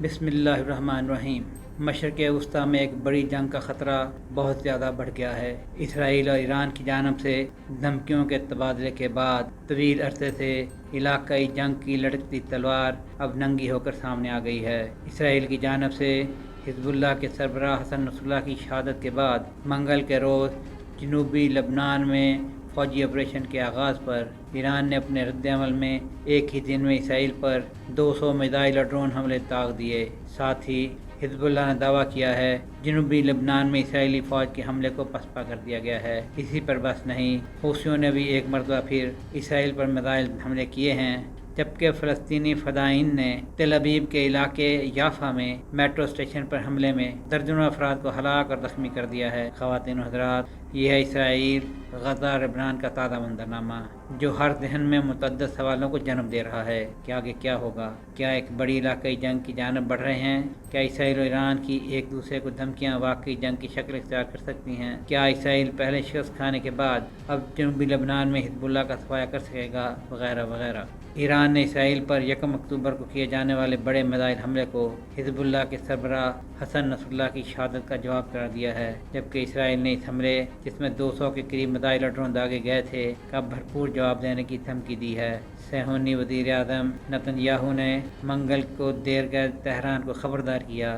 بسم اللہ الرحمن الرحیم۔ مشرق وسطی میں ایک بڑی جنگ کا خطرہ بہت زیادہ بڑھ گیا ہے۔ اسرائیل اور ایران کی جانب سے دھمکیوں کے تبادلے کے بعد طویل عرصے سے علاقائی جنگ کی لڑکتی تلوار اب ننگی ہو کر سامنے آ گئی ہے۔ اسرائیل کی جانب سے حزب اللہ کے سربراہ حسن نصر اللہ کی شہادت کے بعد منگل کے روز جنوبی لبنان میں فوجی آپریشن کے آغاز پر ایران نے اپنے رد عمل میں ایک ہی دن میں اسرائیل پر 200 میزائل اور ڈرون حملے داغ دیے۔ ساتھ ہی حزب اللہ نے دعویٰ کیا ہے جنوبی لبنان میں اسرائیلی فوج کے حملے کو پسپا کر دیا گیا ہے۔ اسی پر بس نہیں، حوثیوں نے بھی ایک مرتبہ پھر اسرائیل پر میزائل حملے کیے ہیں، جبکہ فلسطینی فدائین نے تل ابیب کے علاقے یافا میں میٹرو اسٹیشن پر حملے میں درجنوں افراد کو ہلاک اور زخمی کر دیا ہے۔ خواتین و حضرات، یہ ہے اسرائیل غزہ لبنان کا تازہ منظرنامہ، جو ہر ذہن میں متعدد سوالوں کو جنم دے رہا ہے کہ آگے کیا ہوگا۔ کیا ایک بڑی علاقائی جنگ کی جانب بڑھ رہے ہیں؟ کیا اسرائیل و ایران کی ایک دوسرے کو دھمکیاں واقعی جنگ کی شکل اختیار کر سکتی ہیں؟ کیا اسرائیل پہلے شکست کھانے کے بعد اب جنوبی لبنان میں حزب اللہ کا صفایا کر سکے گا؟ وغیرہ وغیرہ۔ ایران نے اسرائیل پر 1 اکتوبر کو کیے جانے والے بڑے میزائل حملے کو حزب اللہ کے سربراہ حسن نصر اللہ کی شہادت کا جواب قرار دیا ہے، جبکہ اسرائیل نے اس حملے، جس میں 200 کے قریب میزائل اور ڈرون داغے گئے تھے، کا بھرپور جواب دینے کی دھمکی دی ہے۔ صہیونی وزیر اعظم نتن یاہو نے منگل کو دیر گئے تہران کو خبردار کیا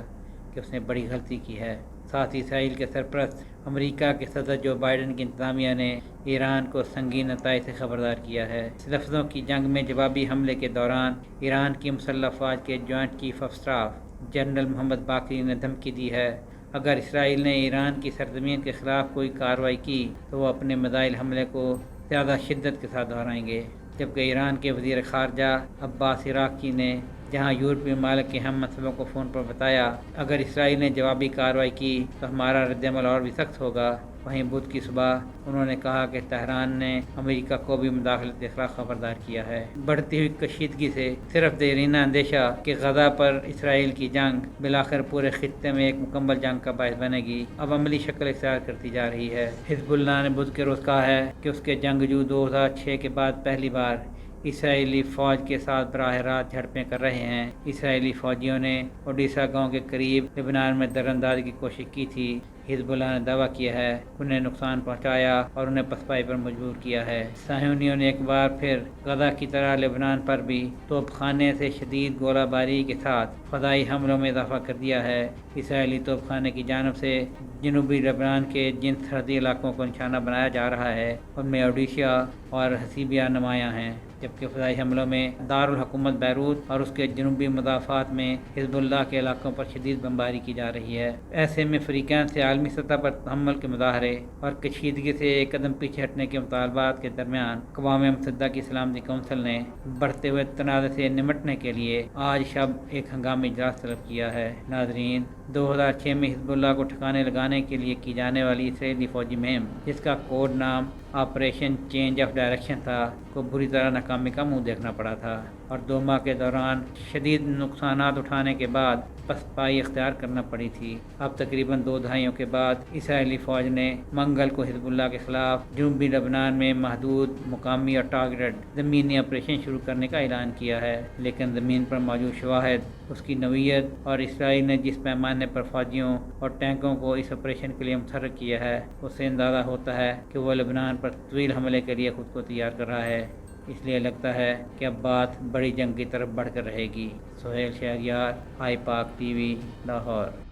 کہ اس نے بڑی غلطی کی ہے۔ ساتھ ہی اسرائیل کے سرپرست امریکہ کے صدر جو بائیڈن کی انتظامیہ نے ایران کو سنگین نتائج سے خبردار کیا ہے۔ لفظوں کی جنگ میں جوابی حملے کے دوران ایران کی مسلح افواج کے joint chief of staff general محمد باقری نے دھمکی دی ہے اگر اسرائیل نے ایران کی سرزمین کے خلاف کوئی کارروائی کی تو وہ اپنے میزائل حملے کو زیادہ شدت کے ساتھ دہرائیں گے، جبکہ ایران کے وزیر خارجہ عباس عراقچی نے جہاں یورپی ممالک کے ہم منصبوں کو فون پر بتایا اگر اسرائیل نے جوابی کارروائی کی تو ہمارا رد عمل اور بھی سخت ہوگا، وہیں بدھ کی صبح انہوں نے کہا کہ طہران نے امریکہ کو بھی مداخلت کے خلاف خبردار کیا ہے۔ بڑھتی ہوئی کشیدگی سے صرف دیرینہ اندیشہ کہ غزہ پر اسرائیل کی جنگ بالآخر پورے خطے میں ایک مکمل جنگ کا باعث بنے گی، اب عملی شکل اختیار کرتی جا رہی ہے۔ حزب اللہ نے بدھ کے روز کہا ہے کہ اس کے جنگجو 2006 کے بعد پہلی بار اسرائیلی فوج کے ساتھ براہ راست جھڑپیں کر رہے ہیں۔ اسرائیلی فوجیوں نے اوڈیشہ گاؤں کے قریب لبنان میں در اندازی کی کوشش کی تھی۔ حزب اللہ نے دعویٰ کیا ہے کہ انہیں نقصان پہنچایا اور انہیں پسپائی پر مجبور کیا ہے۔ صہیونیوں نے ایک بار پھر غزہ کی طرح لبنان پر بھی توپ خانے سے شدید گولہ باری کے ساتھ فضائی حملوں میں اضافہ کر دیا ہے۔ اسرائیلی توپ خانے کی جانب سے جنوبی لبنان کے جن سرحدی علاقوں کو نشانہ بنایا جا رہا ہے ان میں اوڈیشہ اور حسیبیہ نمایاں ہیں، جبکہ فضائی حملوں میں دارالحکومت بیروت اور اس کے جنوبی مضافات میں حزب اللہ کے علاقوں پر شدید بمباری کی جا رہی ہے۔ ایسے میں فریقین سے عالمی سطح پر تحمل کے مظاہرے اور کشیدگی سے ایک قدم پیچھے ہٹنے کے مطالبات کے درمیان اقوام متحدہ کی سلامتی کونسل نے بڑھتے ہوئے تنازع سے نمٹنے کے لیے آج شب ایک ہنگامی اجلاس طلب کیا ہے۔ ناظرین، 2006 میں حزب اللہ کو ٹھکانے لگانے کے لیے کی جانے والی اسرائیلی فوجی مہم، جس کا کوڈ نام آپریشن چینج آف ڈائریکشن تھا، کو بری طرح ناکامی کا منہ دیکھنا پڑا تھا اور 2 ماہ کے دوران شدید نقصانات اٹھانے کے بعد پسپائی اختیار کرنا پڑی تھی۔ اب تقریباً 2 دہائیوں کے بعد اسرائیلی فوج نے منگل کو حزب اللہ کے خلاف جنوبی لبنان میں محدود، مقامی اور ٹارگیٹڈ زمینی آپریشن شروع کرنے کا اعلان کیا ہے، لیکن زمین پر موجود شواہد، اس کی نوعیت اور اسرائیل نے جس پیمانے پر فوجیوں اور ٹینکوں کو اس آپریشن کے لیے متحرک کیا ہے، اس سے اندازہ ہوتا ہے کہ وہ لبنان پر طویل حملے کے لیے خود کو تیار کر رہا ہے۔ اس لیے لگتا ہے کہ اب بات بڑی جنگ کی طرف بڑھ کر رہے گی۔ سہیل شہریار، آئی پاک ٹی وی، لاہور۔